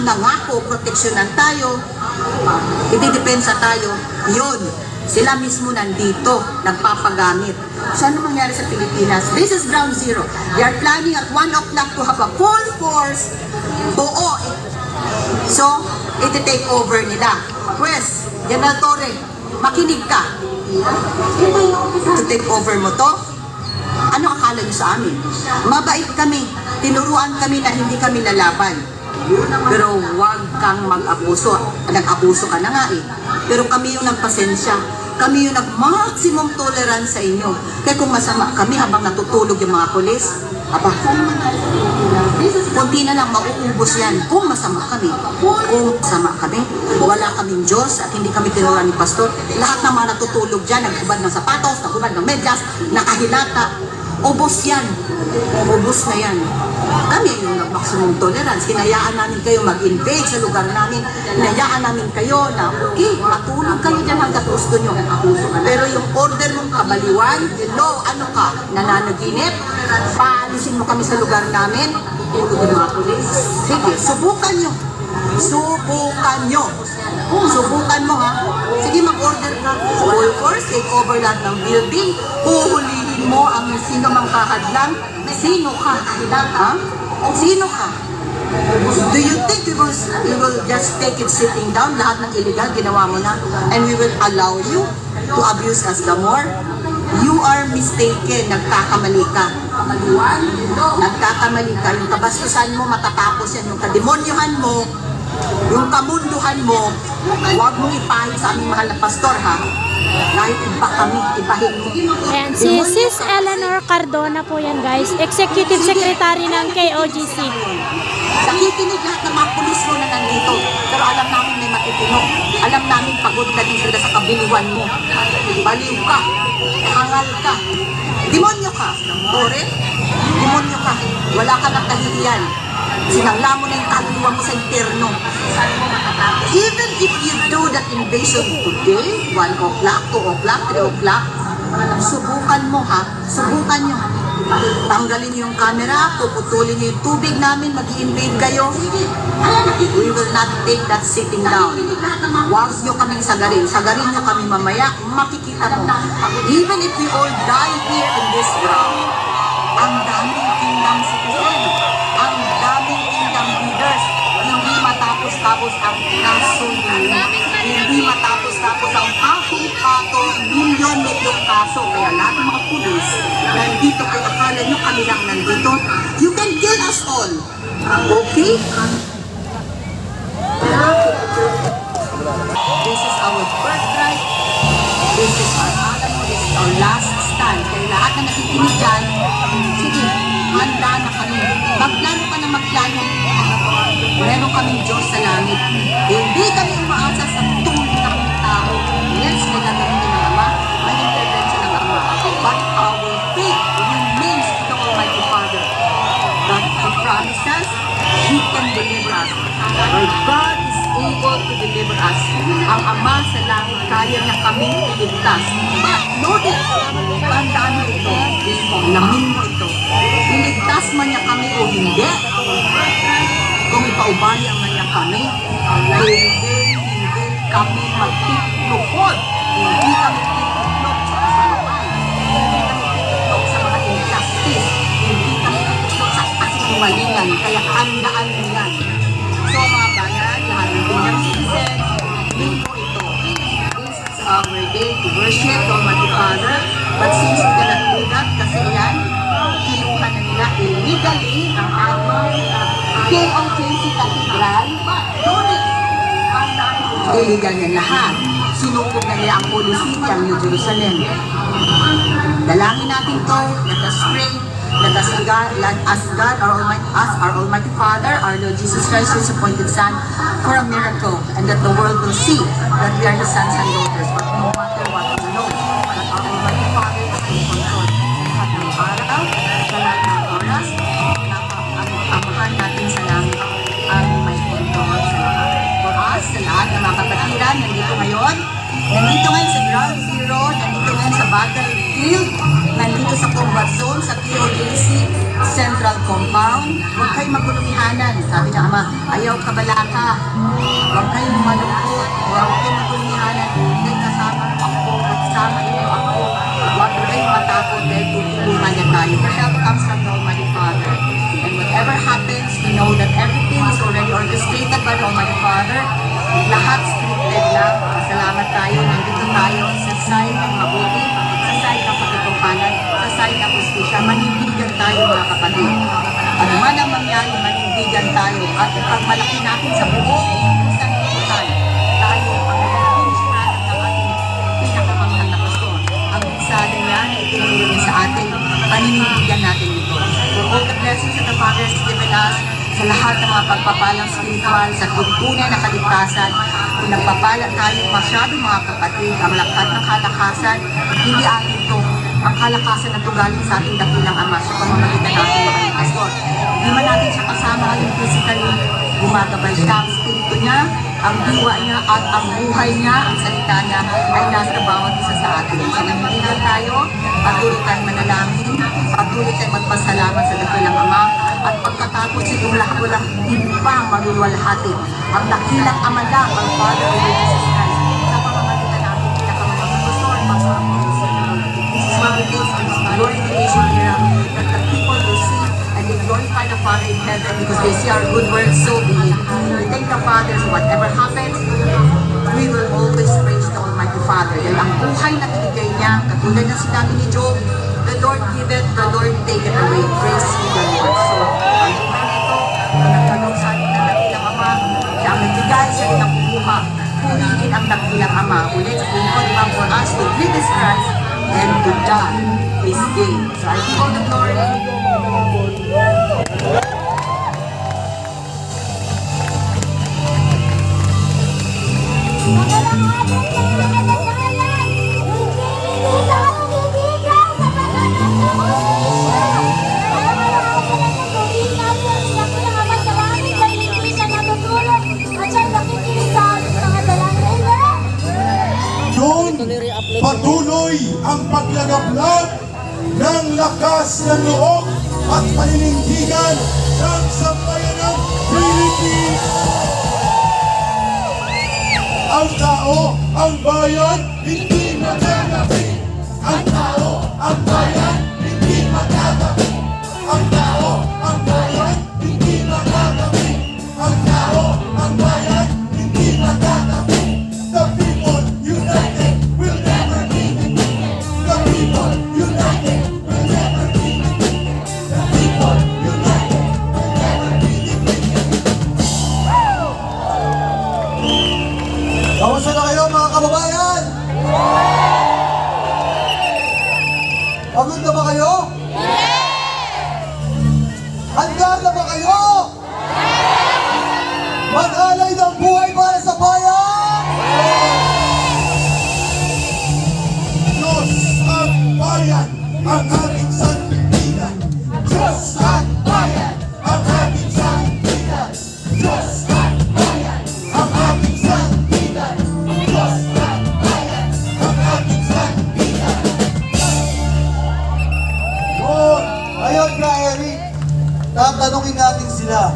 nangako, proteksyonan tayo, ididepensa tayo, yun. Sila mismo nandito, nagpapagamit. So, ano mangyari sa Pilipinas? This is ground zero. They are planning at 1 o'clock to have a full force buo. So, iti-take over nila. Pues, General Torre, makinig ka. To take over mo to? Ano akala niyo sa amin? Mabait kami. Tinuruan kami na hindi kami lalaban. Pero huwag kang mag-abuso. Nag-abuso ka na nga eh. Pero kami yung nagpasensya. Kami yung nag-maximum tolerance sa inyo. Kaya kung masama kami habang natutulog yung mga pulis, kunti na lang mauubos yan. Kung masama kami, wala kaming Diyos at hindi kami tinuruan ni Pastor. Lahat ng mga natutulog dyan, naghubad ng sapatos, naghubad ng medyas, nakahilata. Ubos yan. Ubos na yan. Kami yung nag-maximum tolerance. Hinayaan namin kayo mag-invade sa lugar namin. Hinayaan namin kayo na, okay, matulog kayo dyan hanggat gusto nyo. Pero yung order mong kabaliwan, hello, ano ka, nananaginip, paalisin mo kami sa lugar namin, sige, subukan nyo. Subukan nyo. Subukan mo ha. Sige, mag-order ka. Full force, take over lahat ng building. Huhulihin mo ang sino mang kahadlang. Sino ka? Ha? Sino ka? Do you think we will just take it sitting down? Lahat ng illegal, ginawa mo na. And we will allow you to abuse us the more? You are mistaken. Nagkakamali ka. Nagkakamali ka. Yung kabastusan mo, matatapos yan. Yung kademonyohan mo, yung kamunduhan mo, huwag mong ipahin sa aming mahal na pastor, ha? Kahit iba kami, ibahin mo. Ayan, si Sis Eleanor Cardona po yan, guys. Executive Secretary ng KOGC. Nakikinig lahat ng mga pulis mo na nandito. Pero alam namin may matitino. Alam namin pagod na din sila sa kabiliwan mo. Baliw ka. Hangal ka. Demonyo ka. Tore? Demonyo ka. Wala ka ng kahihiyan. Sinangla mo na yung kaluluwa mo sa interno. Even if you do that invasion today, 1 o'clock, 2 o'clock, 3 o'clock, subukan mo ha. Subukan nyo. Tanggalin yung camera, puputulin nyo yung tubig namin, mag-i-invade kayo. We will not take that sitting down. Huwag nyo kaming sagarin. Sagarin nyo kami mamaya, makikita mo. Even if we all die here in this ground, ang daming kingdom citizen, ang daming kingdom leaders, hindi matapos-tapos ang kaso nyo. Hindi matapos-tapos ang patong-patong milyon-milyong kaso. Kaya lahat ng mga pulis, nandito kay akala nyo kami lang nandito. You can kill us all. Okay? This is our birthright. This is our alam mo. This is our last stand. Kaya lahat na nakikinig dyan, sige, handa na kami. Magplano ka na magplano. Meron kaming Diyos sa langit. Hindi kami umaasa sa tulong ng tao. Yes, may gagawin din ng Ama. May intervention ng Ama. But our faith remains to the Almighty Father. That He promises He can deliver us. Our God is able to deliver us. Ang Ama sa langit, kaya niya kaming iligtas. But notice, tandaan mo ito. Namin mo ito. Iligtas man niya kami o hindi. Kung ipaubayan man niya kami, hindi kami magtiklukod. Hindi kami tiklok sa kasaluan. Hindi kami tiklok sa mga injustice. Hindi kami tiklok sa kasinungalingan. Kaya handaan mo yan. So mga bayan, lahat ng kingdom citizen, linggo ito. This is our day to worship the Almighty Father. But since we cannot do that, kasi yan, kinuha na nila illegally ang ating KOJC Cathedral. Illegal yan lahat. Sinukog na nila ang Holy City, ang New Jerusalem. Dalangin natin to, let us pray. Let us ask God, our Almighty Father, our Lord Jesus Christ, His appointed Son, for a miracle, and that the world will see that we are His sons and daughters. But no matter what we know, that our Almighty Father is in control. Sa lahat ng araw, sa lahat ng oras, amahan natin sa langit ang may control sa lahat. For us, sa lahat ng mga kapatiran, nandito ngayon sa ground zero, nandito ngayon sa battlefield, nandito sa combat zone, sa POJC, Central Compound. Huwag kayong magulumihanan. Sabi ng Ama, ayaw kabalaka. Huwag kayong malungkot. Huwag kayong magulumihanan. Dahil kasama ko ako, kasama niyo ako. Huwag kayong matakot dahil tutulungan niya tayo. For help comes from the Almighty Father. And whatever happens, we know that everything is already orchestrated by the Almighty Father. Lahat scripted lang. Salamat tayo. Nandito tayo sa side ng mabuti, sa side ng pagkatupanan, sa side ng justisya. Manindigan tayo mga kapatid. Ano man ang mangyari, manindigan tayo. At pagmalaki natin sa buong sanlibutan, tayo ang finish product ng ating pinakamahal na pastor. Ang mensahe niya na itinuro niya sa atin, paninindigan natin ito. For all the blessings that the Father has given us, sa lahat ng mga pagpapalang spiritual, sa tuntunan na kaligtasan, kung nagpapala tayo masyado mga kapatid, ang lakat ng kalakasan, hindi atin ito. Ang kalakasan na ito galing sa ating dakilang Ama sa pamamagitan natin mga pastor. Hindi man natin siya kasama ngayon physically, gumagabay siya ang spirito niya, ang diwa niya at ang buhay niya, ang salita niya ay nasa bawat isa sa atin. So naninigan tayo, patuloy tayong manalangin, patuloy tayong magpasalamat sa dakilang Ama, at pagkatapos itong lahat walang ibang malulwalhati. Ang dakilang Ama lang, ang Father of Jesus Christ, sa pamamagitan natin pinakamamang pastor, this is what we do for this glorification era, that the people will see and they glorify the Father in heaven because they see our good works, so be it. We thank the Father, so whatever happens, we will always praise the Almighty Father. Dahil ang buhay na binigay niya, katulad ng sinabi ni Job, the Lord give it, the Lord take it away. Praise ye the Lord. So, ang buhay nito, na nagtanong sa ating ng dakilang Ama, siya ang nagbigay sa ilang buha. Purihin ang dakilang Ama. Ulit, sa pinag for us to live is Christ and to die is gain. So, I give all the glory. Doon, patuloy ang paglagablab ng lakas ng loob at paninindigan ng sambayanang Pilipinas. Ang tao, ang bayan, hindi magagabi. Ang tao, ang bayan, hindi magagabi. Ang tao, ang bayan, hindi magagabi. Ang tao, ang bayan, hindi magagabi. The people united will never be defeated. The people united will never be defeated. The people united will never be defeated. Kamusta na kayo mga kababayan? Pagod na ba kayo? Handa na ba kayo? Mag-alay ng buhay para sa bayan? Diyos at bayan ang ating sanlibutan. Diyos at bayan ang ating sanlibutan. Diyos at bayan ang ating sanlibutan. Diyos at bayan ang ating sanlibutan. Yun. Ayun ka, Eric. Tatanungin natin sila.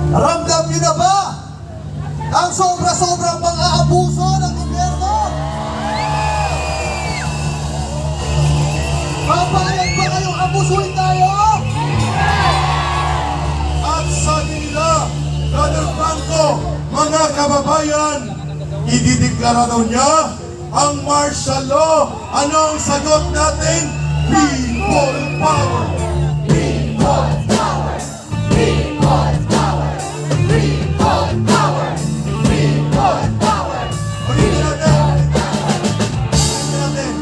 Ramdam niyo na ba ang sobra-sobrang pang-aabuso ng gobyerno? Papayag ba kayong abusuin tayo? At sabi nila, Brother Franco, mga kababayan, idideklara daw niya ang martial law. Anong sagot natin? People power! People power! People power! People power! People power! Ulitin natin! Ulitin natin!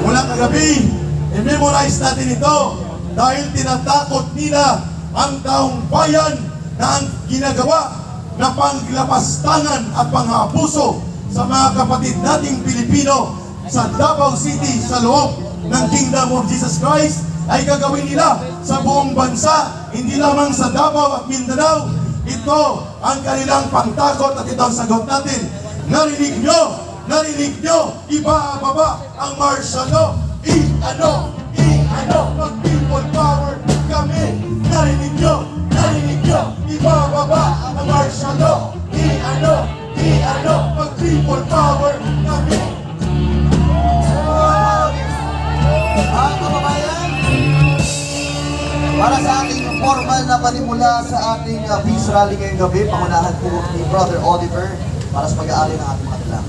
Mula kagabi, i-memorize natin ito dahil tinatakot nila ang taong bayan na ang ginagawa na panglapastangan at pang-aabuso sa mga kapatid nating Pilipino sa Davao City sa loob ng Kingdom of Jesus Christ ay gagawin nila sa buong bansa, hindi lamang sa Davao at Mindanao. Ito ang kanilang pangtakot at ito ang sagot natin. Narinig nyo, ibababa ang martial law. I-ano, mag people power kami. Narinig nyo, ibababa ang martial law. Di ano, pag people power kami. Mga kababayan, para sa ating formal na panimula sa ating peace rally ngayong gabi, pangunahan po ni Brother Oliver para sa pag-aari ng ating mga tala.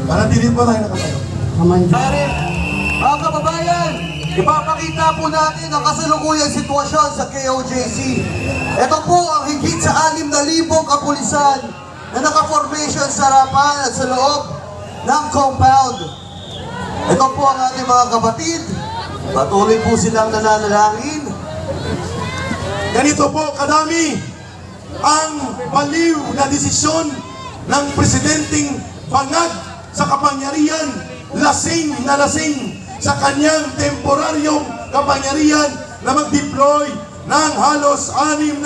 Manatili po tayo nakatayo. Mga kababayan, ipapakita po natin ang kasalukuyang sitwasyon sa KOJC. Ito po ang higit sa 6,000 kapulisan na naka-formation sa harapan at sa loob ng compound. Ito po ang ating mga kapatid. Patuloy po silang nananalangin. Ganito po kadami ang baliw na desisyon ng presidenteng bangag sa kapangyarihan, lasing na lasing sa kanyang temporaryong kapangyarihan na mag-deploy ng halos 6,000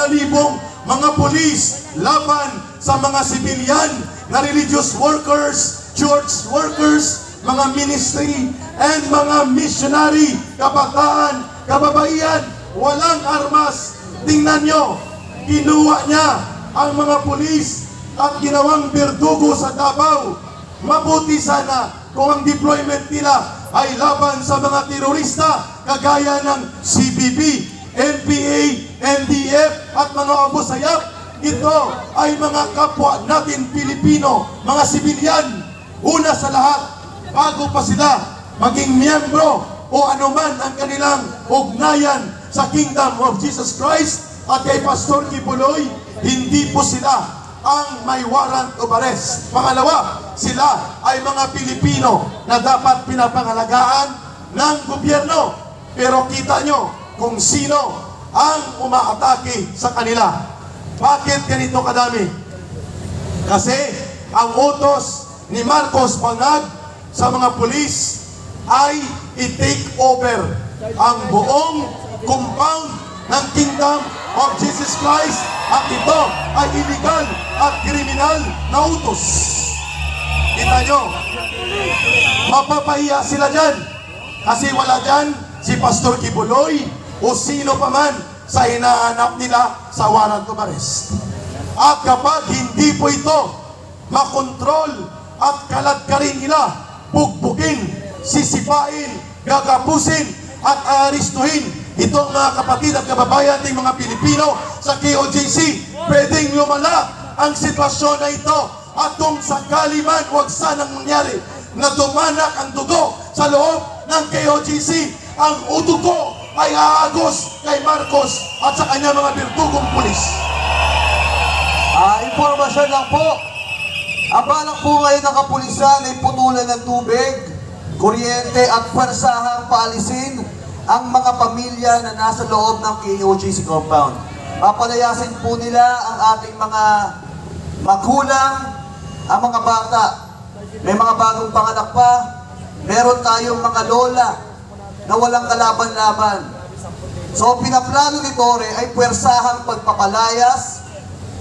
mga pulis laban sa mga sibilyan na religious workers, church workers, mga ministry, and mga missionary, kabataan, kababaihan, walang armas. Tingnan nyo, kinuha niya ang mga pulis at ginawang berdugo sa Davao. Mabuti sana kung ang deployment nila ay laban sa mga terorista kagaya ng CBB, NPA, NDF at mga Abu Sayyaf. Ito ay mga kapwa natin Pilipino, mga sibilyan. Una sa lahat, bago pa sila maging miyembro o anuman ang kanilang ugnayan sa Kingdom of Jesus Christ at kay Pastor Kibuloy, hindi po sila ang may warrant of arrest. Pangalawa, sila ay mga Pilipino na dapat pinapangalagaan ng gobyerno. Pero kita nyo kung sino ang umaatake sa kanila. Bakit ganito kadami? Kasi ang utos ni Marcos Bangag sa mga pulis ay i-take over ang buong compound ng Kingdom of Jesus Christ at ito ay illegal at kriminal na utos. Kita nyo, mapapahiya sila dyan kasi wala dyan si Pastor Kibuloy o sino pa man sa hinahanap nila sa warrant of arrest. At kapag hindi po ito makontrol at kaladkarin nila, bugbukin, sisipain, gagapusin at aaristuhin itong mga kapatid at kababayan ng mga Pilipino sa KOJC, pwedeng lumala ang sitwasyon na ito. At kung sakali man, huwag sanang mangyari na dumanak ang dugo sa loob ng KOJC, ang udugo ay aagos kay Marcos at sa kanya mga birtugong pulis. Impormasyon lang po. Ang balak po ngayon ng kapulisan ay putulan ng tubig, kuryente at pwersahang paalisin ang mga pamilya na nasa loob ng KOJC compound. Papalayasin po nila ang ating mga magulang, ang mga bata. May mga bagong panganak pa. Meron tayong mga lola na walang kalaban-laban. So, pinaplano ni Torre ay pwersahang pagpapalayas.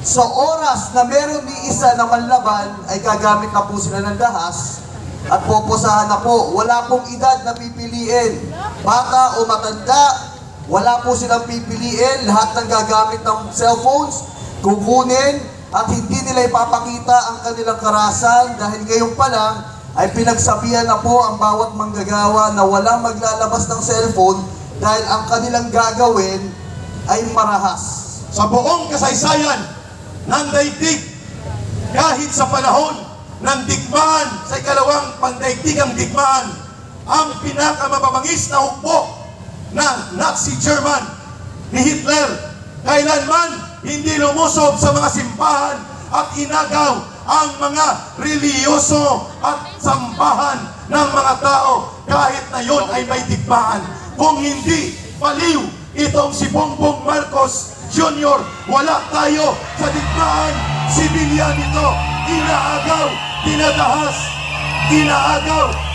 Sa oras na meron ni isa na manlaban, ay gagamit na po sila ng dahas at pupusahan na po. Wala pong edad na pipiliin. Bata o matanda, wala po silang pipiliin. Lahat ng gagamit ng cellphones, kukunin at hindi nila ipapakita ang kanilang karasan dahil ngayon pa lang ay pinagsabihan na po ang bawat manggagawa na walang maglalabas ng cellphone dahil ang kanilang gagawin ay marahas. Sa buong kasaysayan ng daigdig, kahit sa panahon ng digmaan, sa ikalawang pandaigdigang digmaan, ang pinakamababangis na hukbo na Nazi German ni Hitler, kailanman hindi lumusob sa mga simbahan at inagaw ang mga reliyoso at sambahan ng mga tao kahit na yon ay may digmaan. Kung hindi baliw itong si Bongbong Marcos Jr., wala tayo sa digmaan. Sibilyan ito, inaagaw,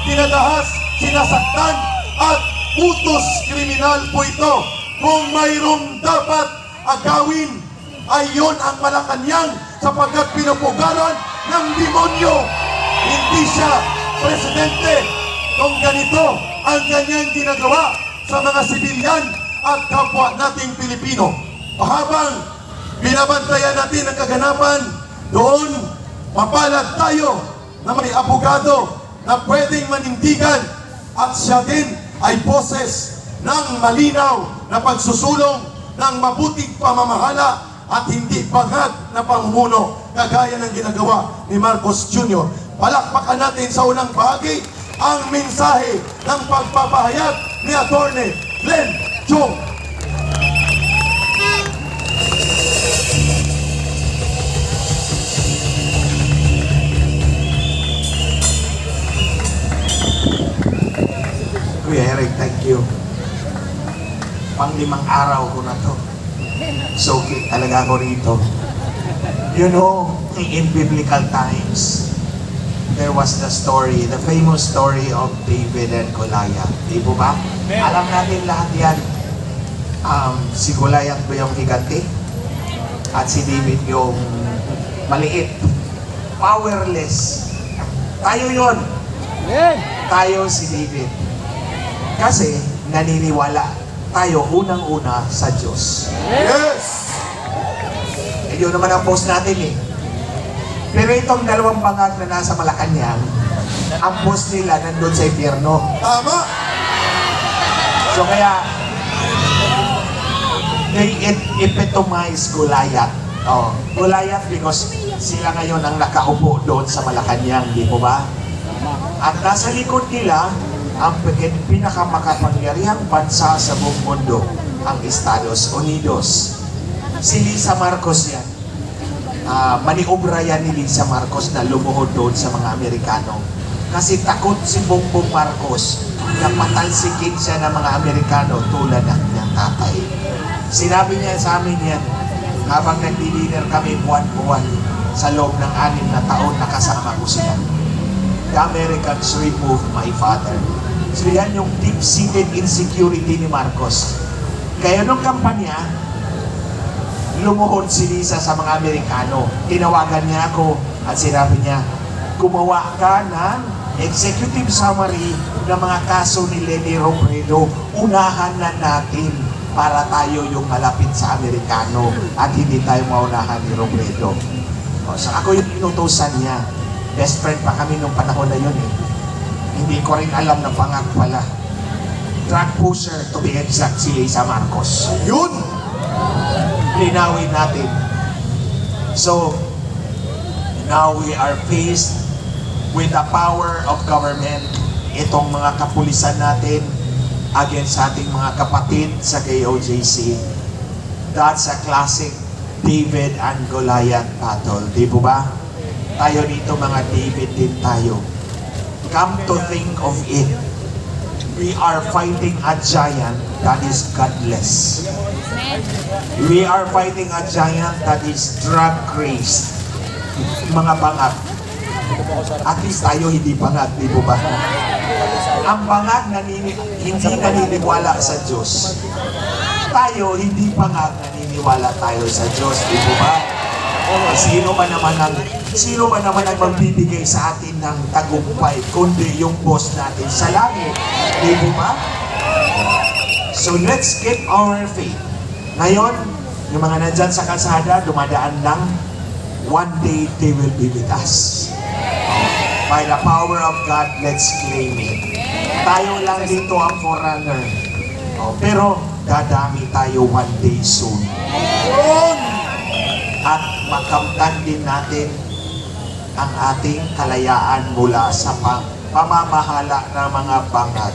dinadahas, sinasaktan at utos kriminal po ito. Kung mayroong dapat agawin ay yun ang Malacanang sapagkat pinupugaran ng demonyo. Hindi siya presidente kung ganito ang kanyang ginagawa sa mga sibilyan at kapwa nating Pilipino. Habang binabantayan natin ang kaganapan, doon mapalad tayo na may abogado na pwedeng manindigan at siya din ay boses ng malinaw na pagsusulong ng mabuting pamamahala at hindi bangag na pamumuno kagaya ng ginagawa ni Marcos Jr. Palakpakan natin sa unang bahagi ang mensahe ng pagpapahayag ni Atty. Glenn Chong. Kuya Eric, thank you. Pang-5 araw ko na to. So, talaga ako rito. You know, in biblical times, there was the story, the famous story of David and Goliath. Di po ba? Alam natin lahat yan. Si Goliath ba yung higante? At si David yung maliit. Powerless. Tayo yon. Tayo si David. Kasi naniniwala tayo unang-una sa Diyos. Yes! Yun naman ang post natin eh. Pero itong dalawang bangag na nasa Malacanang, ang post nila nandun sa impyerno. Tama! So kaya, they epitomize Goliath. Oh, Goliath because sila ngayon ang nakaupo doon sa Malacanang, di po ba? At nasa likod nila, ang pinakamakapangyarihang bansa sa buong mundo, ang Estados Unidos. Si Lisa Marcos yan. Maniobra yan ni Lisa Marcos na lumuhod doon sa mga Amerikano. Kasi takot si Bongbong Marcos na patalsikin siya ng mga Amerikano tulad ng niyang tatay. Sinabi niya sa amin yan habang nagdi-dinner kami buwan-buwan sa loob ng 6 na taon na kasama ko sila. The Americans removed my father. So yan yung deep-seated insecurity ni Marcos. Kaya nung kampanya, lumuhod si Lisa sa mga Amerikano. Tinawagan niya ako at sinabi niya, gumawa ka ng executive summary ng mga kaso ni Leni Robredo. Unahan na natin para tayo yung malapit sa Amerikano at hindi tayo maunahan ni Robredo. So ako yung inutusan niya. Best friend pa kami nung panahon na yun eh. Hindi ko rin alam na bangag pala. Drug pusher to be exact si Lisa Marcos. Yun! Linawin natin. So, now we are faced with the power of government. Itong mga kapulisan natin against ating mga kapatid sa KOJC. That's a classic David and Goliath battle. Di po ba? Tayo dito mga David din tayo. Come to think of it, we are fighting a giant that is godless. We are fighting a giant that is drug-crazed. Mga bangag. At least tayo hindi bangag, di ba? Ang bangag hindi naniniwala sa Diyos. Tayo hindi bangag naniniwala tayo sa Diyos, di ba? Sino ba naman ang magbibigay sa atin ng tagumpay kundi yung boss natin sa langit, di ba? So let's keep our faith. Ngayon, yung mga nandyan sa kalsada, dumadaan lang, one day they will be with us. By the power of God, let's claim it. Tayo lang dito ang forerunner. Pero dadami tayo one day soon. At makamtan din natin ang ating kalayaan mula sa pamamahala ng mga bangag.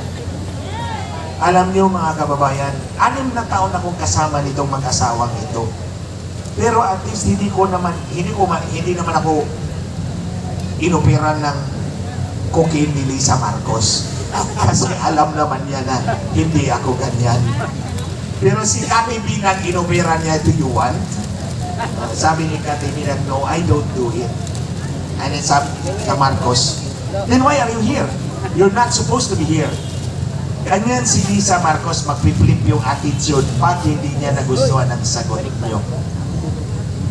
Alam niyo mga kababayan, 6 na taon akong kasama nitong mag-asawang ito. Pero at least hindi naman ako inoperan ng cocaine ni Lisa Marcos. Kasi alam naman niya na hindi ako ganyan. Pero si Kati Binag inoperan niya, do you want? Sabi ni Kati Binag, no, I don't do it. And then sabi ka Marcos, then why are you here? You're not supposed to be here. Ganyan si Lisa Marcos magpi-flip yung attitude pag hindi niya nagustuhan ang sagot niyo.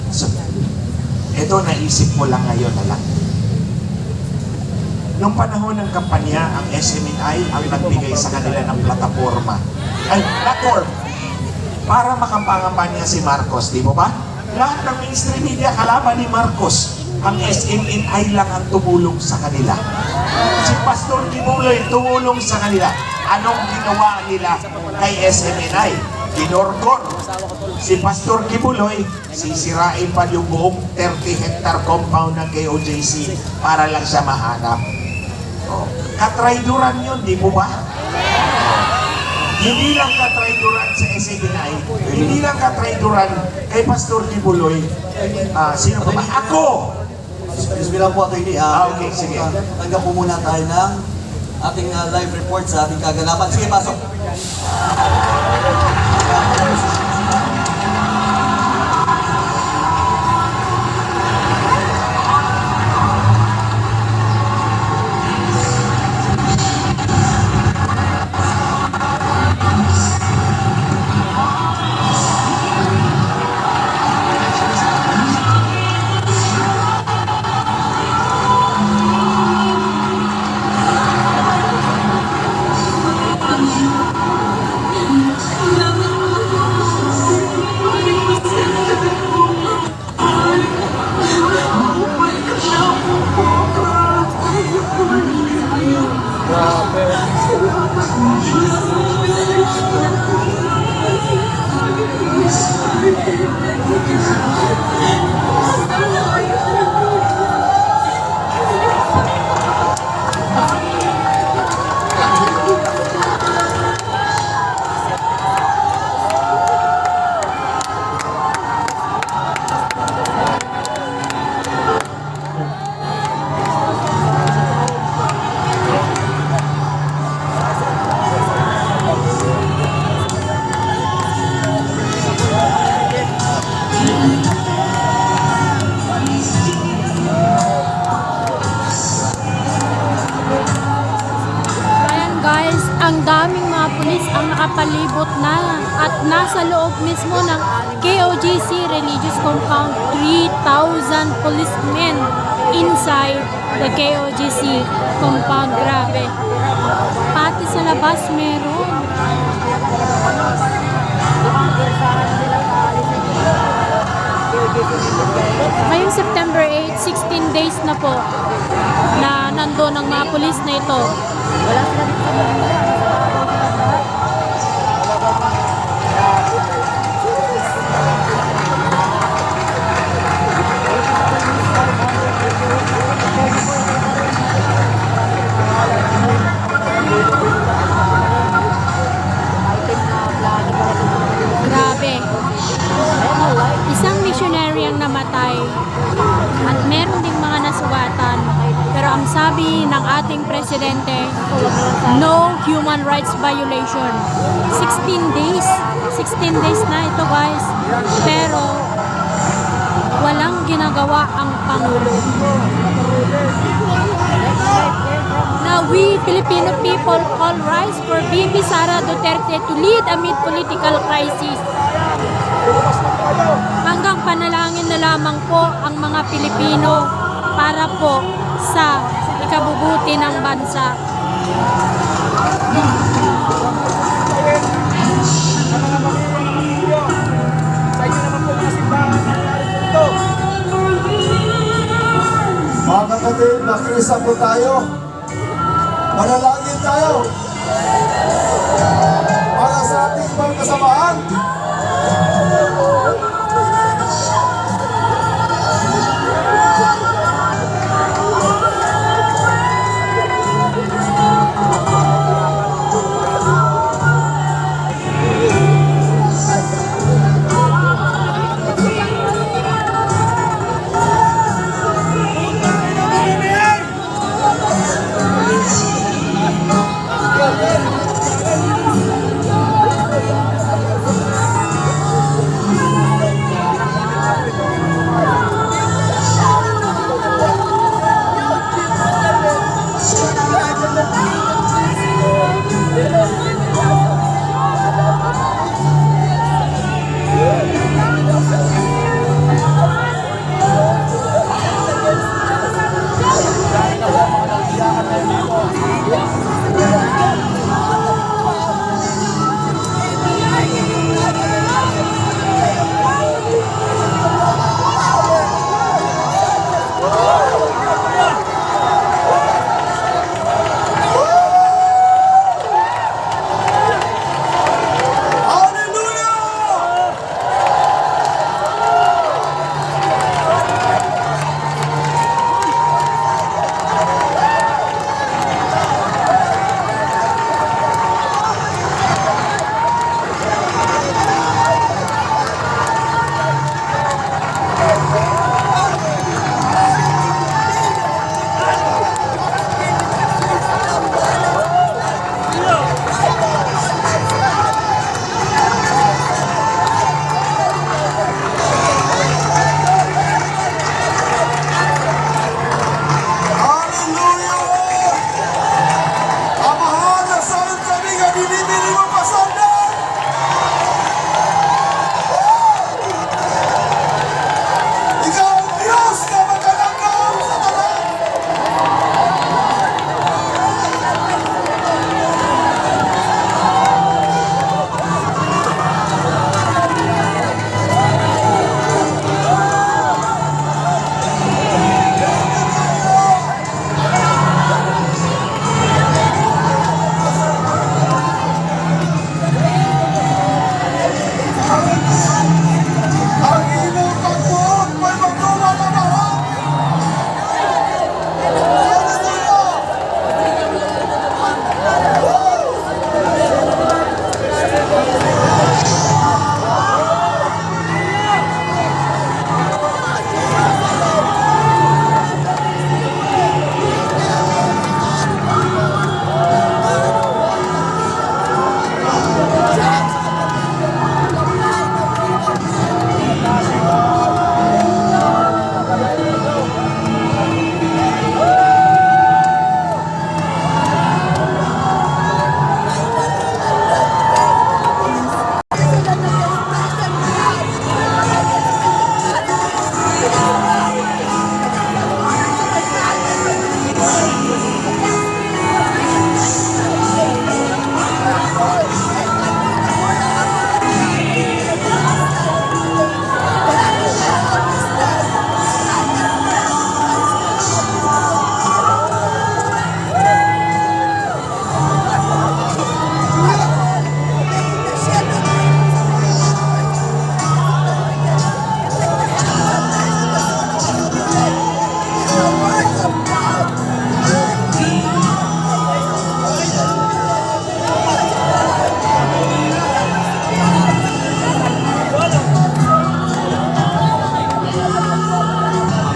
So, ito naisip mo lang ngayon na lang. Noong panahon ng kampanya, ang SMNI ang nagbigay sa kanila ng plataforma platform para makapangampanya si Marcos, di mo ba? Lahat ng mainstream media kalaban ni Marcos. Ang SMNI lang ang tumulong sa kanila. Si Pastor Kibuloy tumulong sa kanila. Anong ginawa nila kay SMNI? Ginorkor. Si Pastor Kibuloy, sisirain pa yung buong 30-hectare compound ng KOJC para lang siya mahanap. Oh, katrayduran yun, di mo ba? Hindi lang katrayduran sa SMNI, hindi lang katrayduran kay Pastor Kibuloy. Sino pa ba? Ako! Excuse me lang po, Atty. Okay, sige. Tanggap po muna tayo ng ating live report sa ating kaganapan. Sige, pasok. Ayan guys, ang daming mga pulis ang nakapalibot na at nasa loob mismo ng KOJC Religious Compound. 3,000 policemen inside the KOJC compound. Grabe. Pati sa labas meron. Ngayong September 8, 16 days na po na nandun ang mga pulis na ito. Grabe. Isang missionary ang namatay at meron ding mga nasugatan. Pero ang sabi ng ating presidente, no human rights violation. 16 days. 16 days na ito guys. Pero walang ginagawa ang Pangulo. Now we Filipino people call rise for VP Sara Duterte to lead amid political crisis. Hanggang panalangin na lamang po ang mga Pilipino para po sa ikabubuti ng bansa. Mga kapatid, makiisa po tayo. Manalangin tayo para sa ating mga kasamahan. Hallelujah! Amahan na sa kami nga binibili mo pasandan! Ikaw ang Diyos na magkalakaw sa talan! Ang imong pagbuot may magtuwa na lahat! Hallelujah!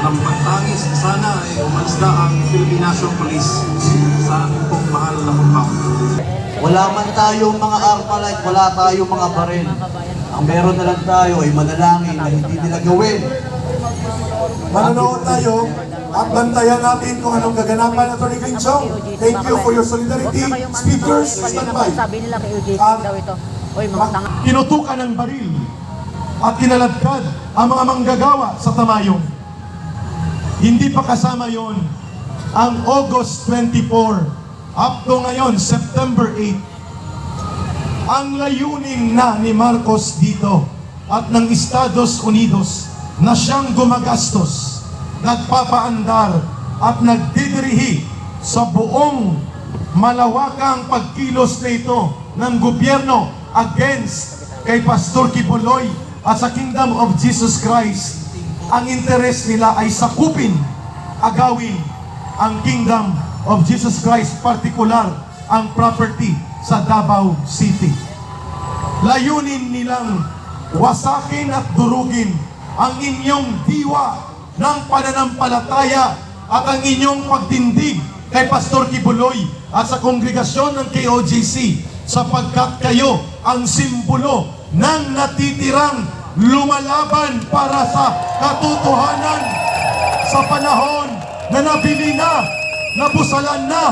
Ang pagtangis sana ay umalis na ang Philippine National Police sa ating pong mahal na compound. Wala man tayong mga armalite, wala tayong mga baril. Ang meron na lang tayo ay manalangin na hindi nila gawin. Manonood tayo at bantayan natin kung anong gaganapan ng Atty. Quinchong. Thank you for your solidarity. Speakers, stand by. Sabi nila kay UJ At daw ito. Oy, mga tanga. Tinutukan ng baril at kinaladkad ang mga manggagawa sa Tamayong. Hindi pa kasama yon ang August 24 up to ngayon, September 8. Ang layunin na ni Marcos dito at ng Estados Unidos na siyang gumagastos, nagpapaandar at nagdidirihi sa buong malawakang pagkilos na ito ng gobyerno against kay Pastor Kibuloy at sa Kingdom of Jesus Christ. Ang interes nila ay sakupin, agawin ang Kingdom of Jesus Christ, partikular ang property sa Davao City. Layunin nilang wasakin at durugin ang inyong diwa ng pananampalataya at ang inyong pagtindig kay Pastor Kibuloy at sa kongregasyon ng KOJC sapagkat kayo ang simbolo ng natitirang lumalaban para sa katotohanan sa panahon na nabili na, nabusalan na,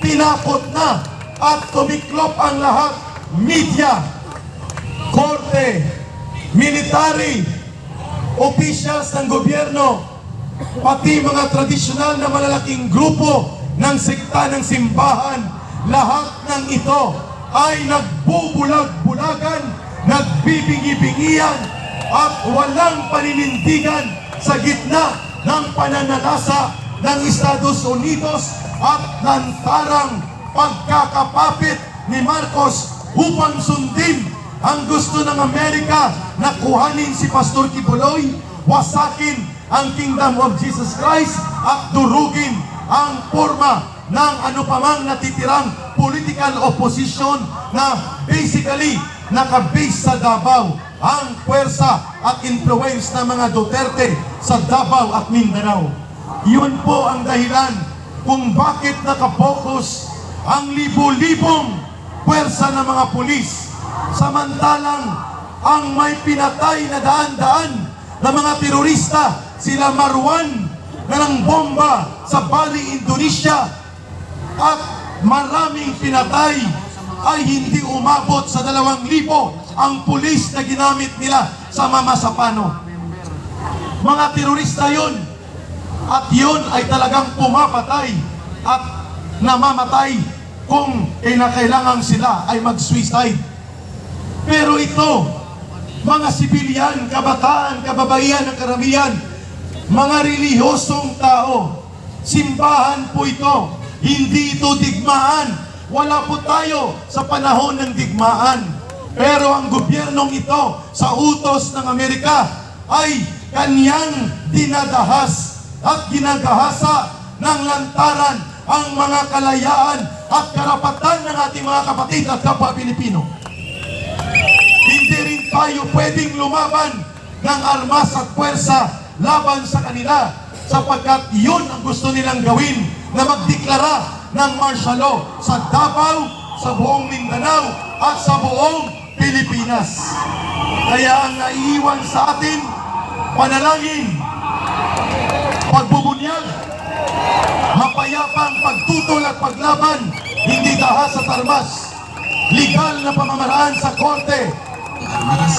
tinakot na, at tumiklop ang lahat, media, korte, military, officials ng gobyerno, pati mga tradisyonal na malalaking grupo ng sekta ng simbahan, lahat ng ito ay nagbubulag-bulagan, nagbibingi-bingian, at walang paninindigan sa gitna ng pananalasa ng Estados Unidos at ng tarang pagkakapapit ni Marcos upang sundin ang gusto ng Amerika na kuhanin si Pastor Kibuloy, wasakin ang Kingdom of Jesus Christ at durugin ang forma ng anupamang natitirang political opposition na basically nakabase sa Davao. ang puwersa at influence ng mga Duterte sa Davao at Mindanao. Yun po ang dahilan kung bakit nakapokus ang libu-libong puwersa ng mga pulis, samantalang ang may pinatay na daan-daan na mga terorista, sila Marwan na ng bomba sa Bali, Indonesia, at maraming pinatay ay hindi umabot sa 2,000 ang pulis na ginamit nila sa Mamasapano. Mga terorista yun, at yun ay talagang pumapatay at namamatay kung kinakailangan sila ay mag-suicide. Pero ito, mga sibilyan, kabataan, kababaihan ng karamihan, mga relihiyosong tao, simbahan po ito, hindi ito digmaan. Wala po tayo sa panahon ng digmaan. Pero ang gobyernong ito sa utos ng Amerika ay kanyang dinadahas at ginagahasa ng lantaran ang mga kalayaan at karapatan ng ating mga kapatid at kapwa Pilipino. Hindi rin tayo pwedeng lumaban ng armas at puwersa laban sa kanila sapagkat yun ang gusto nilang gawin na magdeklara ng martial law sa Davao, sa buong Mindanao at sa buong Pilipinas. Kaya ang naiiwan sa atin, panalangin, pagbubunyag, mapayapang pagtutol at paglaban, hindi dahas at armas, legal na pamamaraan sa korte,